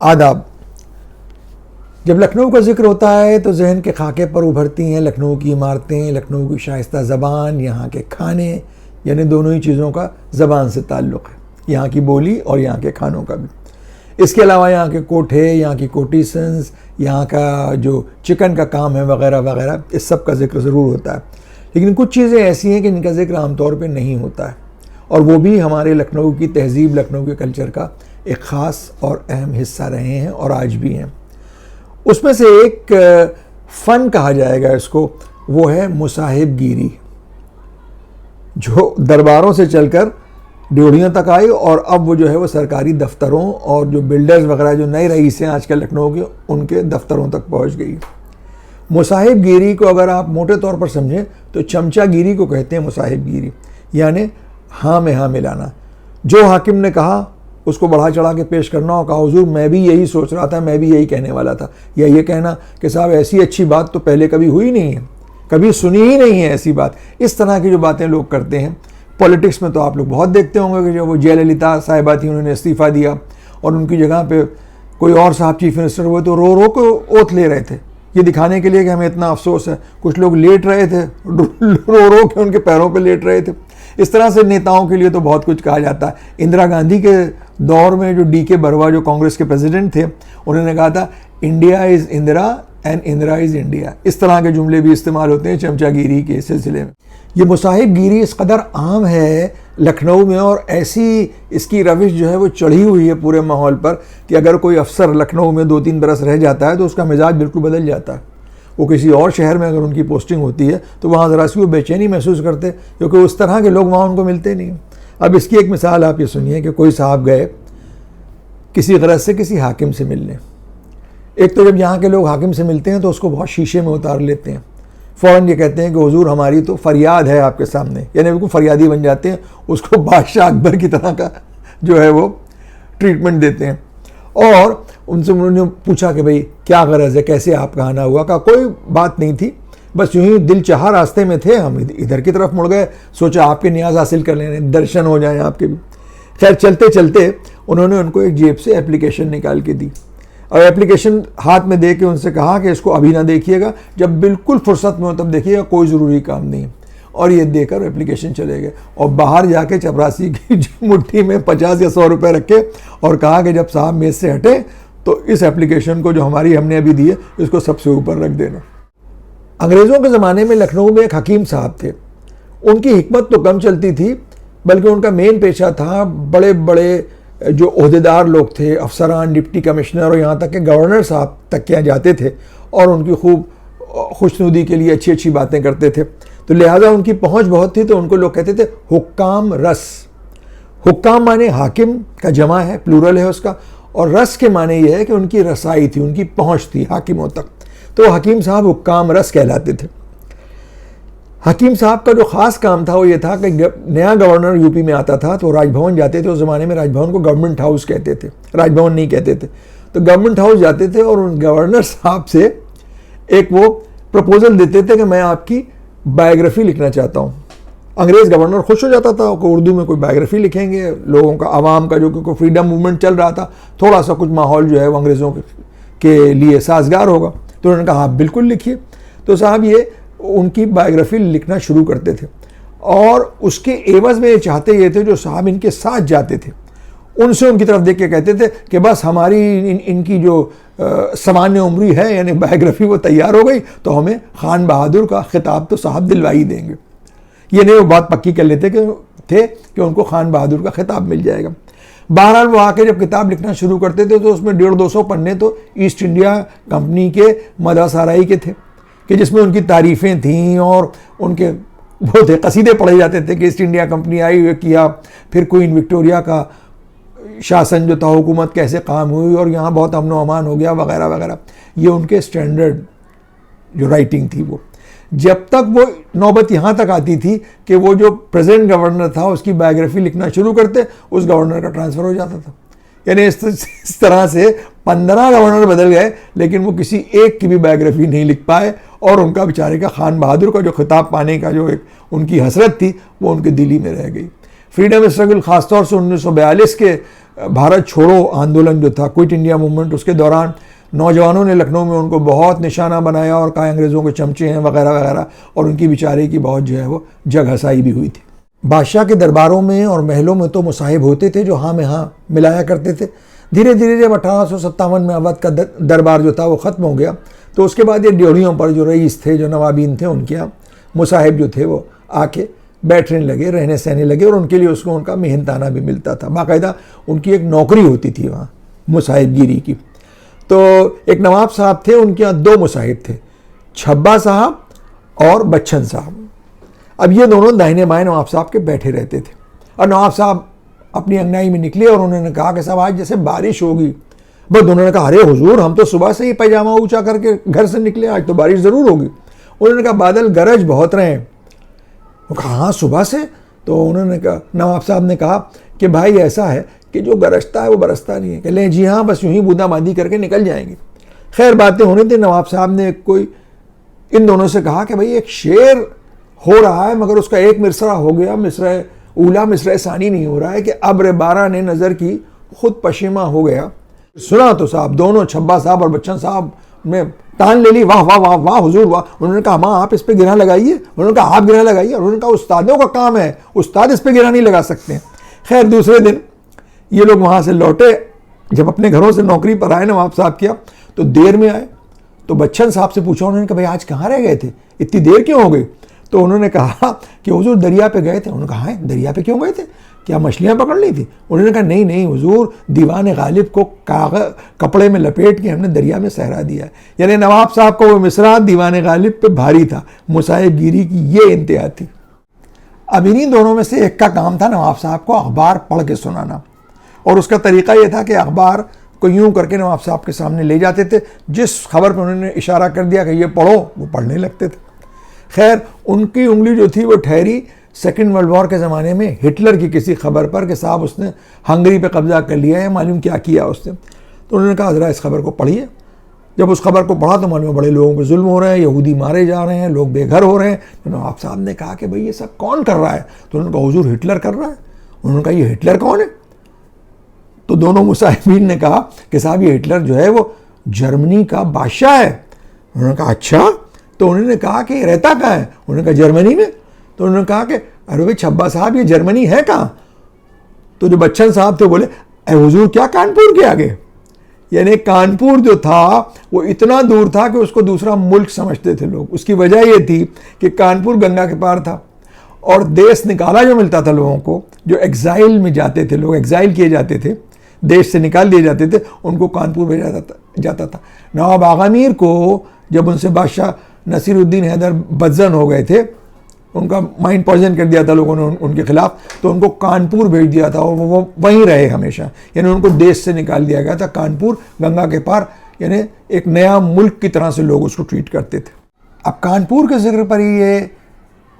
आदाब। जब लखनऊ का जिक्र होता है तो जहन के खाके पर उभरती हैं लखनऊ की इमारतें, लखनऊ की शाइस्ता ज़बान, यहाँ के खाने, यानी दोनों ही चीज़ों का ज़बान से ताल्लुक़ है, यहाँ की बोली और यहाँ के खानों का भी। इसके अलावा यहाँ के कोठे, यहाँ की कोटिसन्स, यहाँ का जो चिकन का काम है वगैरह वगैरह, इस सब का जिक्र ज़रूर होता है। लेकिन कुछ चीज़ें ऐसी हैं कि इनका जिक्र आमतौर पर नहीं होता है, और वो भी हमारे लखनऊ की तहज़ीब, लखनऊ के कल्चर का एक ख़ास और अहम हिस्सा रहे हैं और आज भी हैं। उसमें से एक फ़न कहा जाएगा इसको, वो है मुसाहिब गिरी, जो दरबारों से चलकर ड्योढ़ियों तक आई और अब वो जो है वो सरकारी दफ्तरों और जो बिल्डर्स वगैरह जो नए रईस हैं आजकल लखनऊ के, उनके दफ्तरों तक पहुंच गई। मुसाहिब गिरी को अगर आप मोटे तौर पर समझें तो चमचा गिरी को कहते हैं मुसाहिब गिरी, यानी हाँ में हाँ मिलाना। जो हाकिम ने कहा उसको बढ़ा चढ़ा के पेश करना और कहा हुजूर मैं भी यही सोच रहा था, मैं भी यही कहने वाला था, या ये कहना कि साहब ऐसी अच्छी बात तो पहले कभी हुई नहीं है, कभी सुनी ही नहीं है ऐसी बात। इस तरह की जो बातें लोग करते हैं। पॉलिटिक्स में तो आप लोग बहुत देखते होंगे कि जो वो जयललिता साहिबा थी, उन्होंने इस्तीफ़ा दिया और उनकी जगह पे कोई और साहब चीफ मिनिस्टर हुए तो रो रो को ओथ ले रहे थे, ये दिखाने के लिए कि हमें इतना अफसोस है। कुछ लोग लेट रहे थे, रो रो के उनके पैरों पे लेट रहे थे। इस तरह से नेताओं के लिए तो बहुत कुछ कहा जाता है। इंदिरा गांधी के दौर में जो डी के बरवा जो कांग्रेस के प्रेसिडेंट थे, उन्होंने कहा था India is Indira and Indira is India. इस तरह के जुमले भी इस्तेमाल होते हैं चमचागिरी के सिलसिले में। ये मुसाहिब गिरी इस कदर आम है लखनऊ में और ऐसी इसकी रविश जो है वो चढ़ी हुई है पूरे माहौल पर कि अगर कोई अफसर लखनऊ में 2-3 बरस रह जाता है तो उसका मिजाज बिल्कुल बदल जाता है। वो किसी और शहर में अगर उनकी पोस्टिंग होती है तो वहाँ ज़रा सी वो बेचैनी महसूस करते, क्योंकि उस तरह के लोग वहाँ उनको मिलते नहीं। अब इसकी एक मिसाल आप ये सुनिए कि कोई साहब गए किसी गरज से किसी हाकिम से मिलने। एक तो जब यहाँ के लोग हाकिम से मिलते हैं तो उसको बहुत शीशे में उतार लेते हैं, फ़ौरन ये कहते हैं कि हुजूर हमारी तो फरियाद है आपके सामने, यानी बिल्कुल फरियादी बन जाते हैं, उसको बादशाह अकबर की तरह का जो है वो ट्रीटमेंट देते हैं। और उनसे उन्होंने पूछा कि भाई क्या गरज है, कैसे आपका आना हुआ? कहा कोई बात नहीं थी, बस यूं ही दिल चाहा, रास्ते में थे, हम इधर की तरफ मुड़ गए, सोचा आपके न्याज हासिल कर लेने, दर्शन हो जाएं आपके भी। खैर चलते चलते उन्होंने उनको एक जेब से एप्लीकेशन निकाल के दी और एप्लीकेशन हाथ में दे के उनसे कहा कि इसको अभी ना देखिएगा, जब बिल्कुल फुर्सत में हो तब देखिएगा, कोई ज़रूरी काम नहीं है। और ये देकर एप्लीकेशन चले गए और बाहर जाके चपरासी की मुट्ठी में 50 या 100 रुपये रखे और कहा कि जब साहब मेज से हटे तो इस एप्लीकेशन को जो हमने अभी दी है इसको सबसे ऊपर रख देना। अंग्रेज़ों के ज़माने में लखनऊ में एक हकीम साहब थे। उनकी हिकमत तो कम चलती थी, बल्कि उनका मेन पेशा था बड़े बड़े जो ओहदेदार लोग थे, अफसरान, डिप्टी कमिश्नर और यहाँ तक के गवर्नर साहब तक के यहाँ जाते थे और उनकी खूब खुशनुदी के लिए अच्छी अच्छी बातें करते थे। तो लिहाजा उनकी पहुँच बहुत थी, तो उनको लोग कहते थे हुक्काम रस। हुक्काम माने हाकिम का जमा है, प्लूरल है उसका, और रस के माने ये है कि उनकी रसाई थी, उनकी पहुँच थी हाकिमों तक। तो हकीम साहब हुक्काम रस कहलाते थे। हकीम साहब का जो ख़ास काम था वो ये था कि नया गवर्नर यूपी में आता था तो राजभवन जाते थे। उस ज़माने में राजभवन को गवर्नमेंट हाउस कहते थे, राजभवन नहीं कहते थे। तो गवर्नमेंट हाउस जाते थे और उन गवर्नर साहब से एक वो प्रपोज़ल देते थे कि मैं आपकी बायोग्राफी लिखना चाहता हूँ। अंग्रेज़ गवर्नर खुश हो जाता था कि उर्दू में कोई बायोग्राफी लिखेंगे, लोगों का, आवाम का जो क्योंकि फ्रीडम मूवमेंट चल रहा था, थोड़ा सा कुछ माहौल जो है वो अंग्रेज़ों के लिए साजगार होगा। तो उन्होंने कहा आप बिल्कुल लिखिए। तो साहब ये उनकी बायोग्राफी लिखना शुरू करते थे और उसके एवज़ में ये चाहते ये थे जो साहब इनके साथ जाते थे उनसे उनकी तरफ देख के कहते थे कि बस हमारी इनकी जो सामान्य उम्री है यानी बायोग्राफी वो तैयार हो गई तो हमें खान बहादुर का खिताब तो साहब दिलवा ही देंगे। ये नहीं वो बात पक्की कर लेते कि उनको खान बहादुर का खिताब मिल जाएगा। बहरहाल वो आके जब किताब लिखना शुरू करते थे तो उसमें 150-200 पन्ने तो ईस्ट इंडिया कंपनी के मदासराई के थे कि जिसमें उनकी तारीफ़ें थीं और उनके वो थे कसीदे पढ़े जाते थे कि ईस्ट इंडिया कंपनी आई हुई किया, फिर क्वीन विक्टोरिया का शासन जो था, हुकूमत कैसे काम हुई और यहाँ बहुत अमन व अमान हो गया वगैरह वगैरह। ये उनके स्टैंडर्ड जो राइटिंग थी वो, जब तक वो नौबत यहाँ तक आती थी कि वो जो प्रेजेंट गवर्नर था उसकी बायोग्राफी लिखना शुरू करते, उस गवर्नर का ट्रांसफ़र हो जाता था। यानी इस तरह से 15 गवर्नर बदल गए लेकिन वो किसी एक की भी बायोग्राफी नहीं लिख पाए और उनका बेचारे का खान बहादुर का जो खिताब पाने का जो एक उनकी हसरत थी वो उनके दिल ही में रह गई। फ्रीडम स्ट्रगल ख़ासतौर से 1942 के भारत छोड़ो आंदोलन जो था, क्विट इंडिया मूवमेंट, उसके दौरान नौजवानों ने लखनऊ में उनको बहुत निशाना बनाया और कहा अंग्रेज़ों के चमचे हैं वगैरह वगैरह, और उनकी बेचारे की बहुत जो है वो जग हसाई भी हुई थी। बादशाह के दरबारों में और महलों में तो मुसाहिब होते थे जो हाँ में हाँ मिलाया करते थे। धीरे धीरे जब 1857 में अवध का दरबार जो था वो ख़त्म हो गया, तो उसके बाद ये ड्योढ़ियों पर जो रईस थे, जो नवाबीन थे, उनके यहाँ मुसाहिब जो थे वो आके बैठने लगे, रहने सहने लगे, और उनके लिए उसको उनका मेहनताना भी मिलता था। बाकायदा उनकी एक नौकरी होती थी वहाँ मुसाहिबगिरी की। तो एक नवाब साहब थे, उनके यहाँ 2 मुसाहिब थे, छब्बा साहब और बच्चन साहब। अब ये दोनों दाहिने बाएं नवाब साहब के बैठे रहते थे, और नवाब साहब अपनी अंगनाई में निकले और उन्होंने कहा कि साहब आज जैसे बारिश होगी। बस दोनों ने कहा अरे हुजूर हम तो सुबह से ही पैजामा ऊंचा करके घर से निकले, आज तो बारिश ज़रूर होगी। उन्होंने कहा बादल गरज बहुत रहे हैं। वो कहा हाँ सुबह से। तो उन्होंने कहा, नवाब साहब ने कहा कि भाई ऐसा है कि जो गरजता है वो बरसता नहीं है। कह ले जी हाँ, बस यूं ही बूंदाबांदी करके निकल जाएंगे। खैर बातें होने थे, नवाब साहब ने कोई इन दोनों से कहा कि भाई एक शेर हो रहा है मगर उसका एक मिसरा हो गया, मिसरा ऊला मिसरा सानी नहीं हो रहा है कि अब्र बारा ने नज़र की खुद पशीमा हो गया। सुना तो साहब दोनों, छब्बा साहब और बच्चन साहब ने तान ले ली, वाह वाह वाह वाह हुजूर वाह। उन्होंने कहा माँ आप इस पे गिरा लगाइए। उन्होंने कहा आप गिरा लगाइए। उन्होंने कहा उस्तादों का काम है, उस्ताद इस पे गिरा नहीं लगा सकते। खैर दूसरे दिन ये लोग वहाँ से लौटे, जब अपने घरों से नौकरी पर आए नवाब साहब किया तो देर में आए। तो बच्चन साहब से पूछा उन्होंने कहा भाई आज कहाँ रह गए थे, इतनी देर क्यों हो गई? तो उन्होंने कहा कि हुजूर दरिया पे गए थे। उन्होंने कहा है दरिया पे क्यों गए थे, क्या मछलियाँ पकड़ ली थी? उन्होंने कहा नहीं नहीं हुजूर, दीवान गालिब को कपड़े में लपेट के हमने दरिया में सहरा दिया। यानी नवाब साहब को वो मिसरा दीवान गालिब पे भारी था। मुसाहिबगिरी की ये इंतहा थी। अब इन्हीं दोनों में से एक का काम था नवाब साहब को अखबार पढ़ के सुनाना, और उसका तरीका ये था कि अखबार को यूं करके नवाब साहब के सामने ले जाते थे, जिस खबर पर उन्होंने इशारा कर दिया कि ये पढ़ो, वो पढ़ने लगते थे। खैर उनकी उंगली जो थी वो ठहरी सेकेंड वर्ल्ड वॉर के ज़माने में हिटलर की किसी खबर पर कि साहब उसने हंगरी पे कब्जा कर लिया है, मालूम क्या किया उसने। तो उन्होंने कहा ज़रा इस खबर को पढ़िए। जब उस खबर को पढ़ा तो मालूम बड़े लोगों पे जुल्म हो रहे हैं, यहूदी मारे जा रहे हैं, लोग बेघर हो रहे हैं। तो नवाब साहब ने कहा कि भाई ये सब कौन कर रहा है? तो उन्होंने कहा हुजूर हिटलर कर रहा है। उन्होंने कहा ये हिटलर कौन है? तो दोनों मुसाहिबीन ने कहा कि साहब ये हिटलर जो है वो जर्मनी का बादशाह है। उन्होंने कहा अच्छा। तो उन्होंने कहा कि रहता कहाँ है? उन्होंने कहा जर्मनी में। तो उन्होंने कहा कि अरे भाई छब्बा साहब ये जर्मनी है कहाँ? तो जो बच्चन साहब थे बोले अरे हुजूर क्या कानपुर के आगे? यानी कानपुर जो था वो इतना दूर था कि उसको दूसरा मुल्क समझते थे लोग। उसकी वजह ये थी कि कानपुर गंगा के पार था, और देश निकाला जो मिलता था लोगों को, जो एग्जाइल में जाते थे लोग, एग्जाइल किए जाते थे, देश से निकाल दिए जाते थे, उनको कानपुर भेजा जाता था। नवाब आगा मीर को जब उनसे बादशाह नसीरुद्दीन हैदर बदजन हो गए थे, उनका माइंड पॉइजन कर दिया था लोगों ने उनके खिलाफ, तो उनको कानपुर भेज दिया था और वो वहीं रहे हमेशा। यानी उनको देश से निकाल दिया गया था। कानपुर गंगा के पार, यानी एक नया मुल्क की तरह से लोग उसको ट्रीट करते थे। अब कानपुर के जिक्र पर ये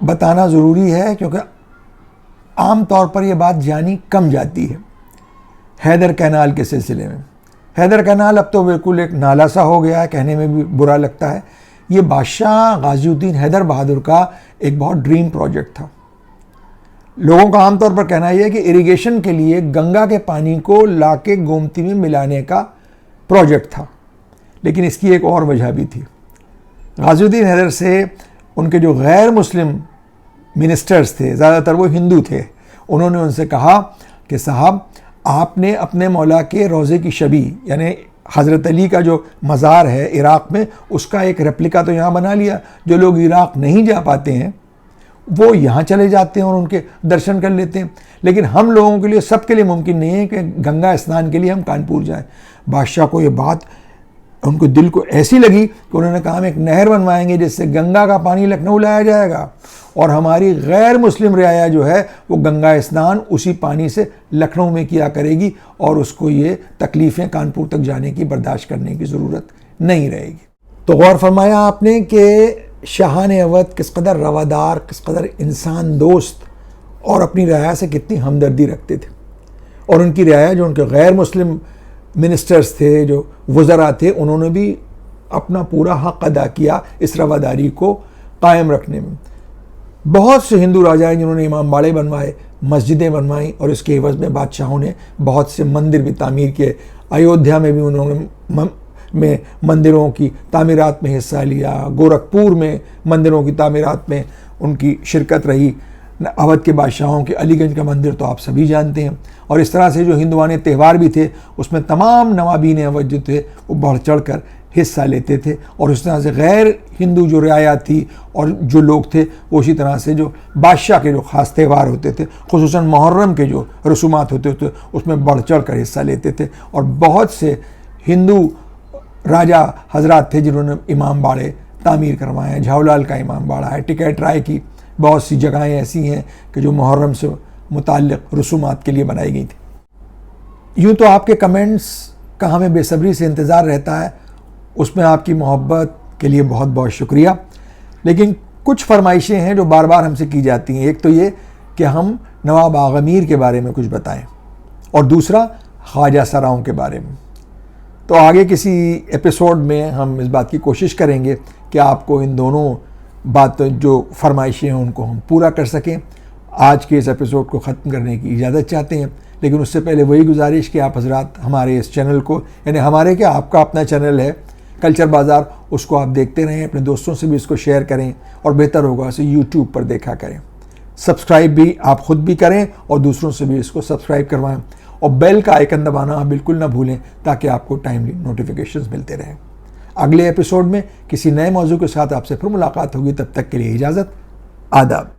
बताना ज़रूरी है क्योंकि आम तौर पर यह बात जानी कम जाती है। हैदर कैनाल के सिलसिले में, हैदर कैनाल अब तो बिल्कुल एक नाला सा हो गया है, कहने में भी बुरा लगता है। ये बादशाह गाजिउद्दीन हैदर बहादुर का एक बहुत ड्रीम प्रोजेक्ट था। लोगों का आमतौर पर कहना यह है कि इरिगेशन के लिए गंगा के पानी को लाके गोमती में मिलाने का प्रोजेक्ट था, लेकिन इसकी एक और वजह भी थी। गाजिउद्दीन हैदर से उनके जो गैर मुस्लिम मिनिस्टर्स थे, ज़्यादातर वो हिंदू थे, उन्होंने उनसे कहा कि साहब आपने अपने मौला के रोज़े की शबी, यानी हज़रत अली का जो मज़ार है इराक़ में, उसका एक रेप्लिका तो यहाँ बना लिया। जो लोग इराक़ नहीं जा पाते हैं वो यहाँ चले जाते हैं और उनके दर्शन कर लेते हैं, लेकिन हम लोगों के लिए, सबके लिए मुमकिन नहीं है कि गंगा स्नान के लिए हम कानपुर जाएं। बादशाह को ये बात उनको दिल को ऐसी लगी कि उन्होंने कहा हम एक नहर बनवाएंगे जिससे गंगा का पानी लखनऊ लाया जाएगा और हमारी गैर मुस्लिम रियाया जो है वो गंगा स्नान उसी पानी से लखनऊ में किया करेगी और उसको ये तकलीफ़ें कानपुर तक जाने की बर्दाश्त करने की ज़रूरत नहीं रहेगी। तो गौर फरमाया आपने कि शाहान अवध किस कदर रवादार, किस कदर इंसान दोस्त और अपनी रियाया से कितनी हमदर्दी रखते थे, और उनकी रियाया जो उनके गैर मुस्लिम मिनिस्टर्स थे, जो वज़रा थे, उन्होंने भी अपना पूरा हक़ अदा किया इस रवादारी को कायम रखने में। बहुत से हिंदू राजा हैं जिन्होंने इमाम बाड़े बनवाए, मस्जिदें बनवाई और इसके एवज में बादशाहों ने बहुत से मंदिर भी तामीर किए। अयोध्या में भी उन्होंने मंदिरों की तामीरात में हिस्सा लिया, गोरखपुर में मंदिरों की तामीरात में उनकी शिरकत रही। अवध के बादशाहों के अलीगंज का मंदिर तो आप सभी जानते हैं। और इस तरह से जो हिंदुआने त्यौहार भी थे उसमें तमाम नवाबीन अवध जो थे वो बढ़ चढ़ कर हिस्सा लेते थे। और उस तरह से गैर हिंदू जो रियायत थी और जो लोग थे वो उसी तरह से जो बादशाह के जो ख़ास त्यौहार होते थे, खुसूसन मुहर्रम के जो रसूमात होते थे उसमें बढ़ चढ़ कर हिस्सा लेते थे। और बहुत से हिंदू राजा हजरात थे जिन्होंने इमाम बाड़े तामीर करवाए हैं। झावलाल का इमाम बाड़ा है, टिकैत राय की बहुत सी जगहें ऐसी हैं कि जो मुहर्रम से मुताल्लिक़ रसूमात के लिए बनाई गई थी। यूँ तो आपके कमेंट्स का हमें बेसब्री से इंतज़ार रहता है, उसमें आपकी मोहब्बत के लिए बहुत बहुत शुक्रिया। लेकिन कुछ फरमाइशें हैं जो बार बार हमसे की जाती हैं। एक तो ये कि हम नवाब आगमीर के बारे में कुछ बताएं और दूसरा ख्वाजा सराओं के बारे में। तो आगे किसी एपिसोड में हम इस बात की कोशिश करेंगे कि आपको इन दोनों बात जो फरमाइशें हैं उनको हम पूरा कर सकें। आज के इस एपिसोड को ख़त्म करने की इजाज़त चाहते हैं, लेकिन उससे पहले वही गुजारिश कि आप हजरात हमारे इस चैनल को, यानी हमारे क्या, आपका अपना चैनल है कल्चर बाज़ार, उसको आप देखते रहें, अपने दोस्तों से भी इसको शेयर करें और बेहतर होगा उसे यूट्यूब पर देखा करें। सब्सक्राइब भी आप ख़ुद भी करें और दूसरों से भी इसको सब्सक्राइब करवाएं और बेल का आइकन दबाना आप बिल्कुल ना भूलें ताकि आपको टाइमली नोटिफिकेशंस मिलते रहें। अगले एपिसोड में किसी नए मौजू के साथ आपसे फिर मुलाकात होगी। तब तक के लिए इजाज़त, आदाब।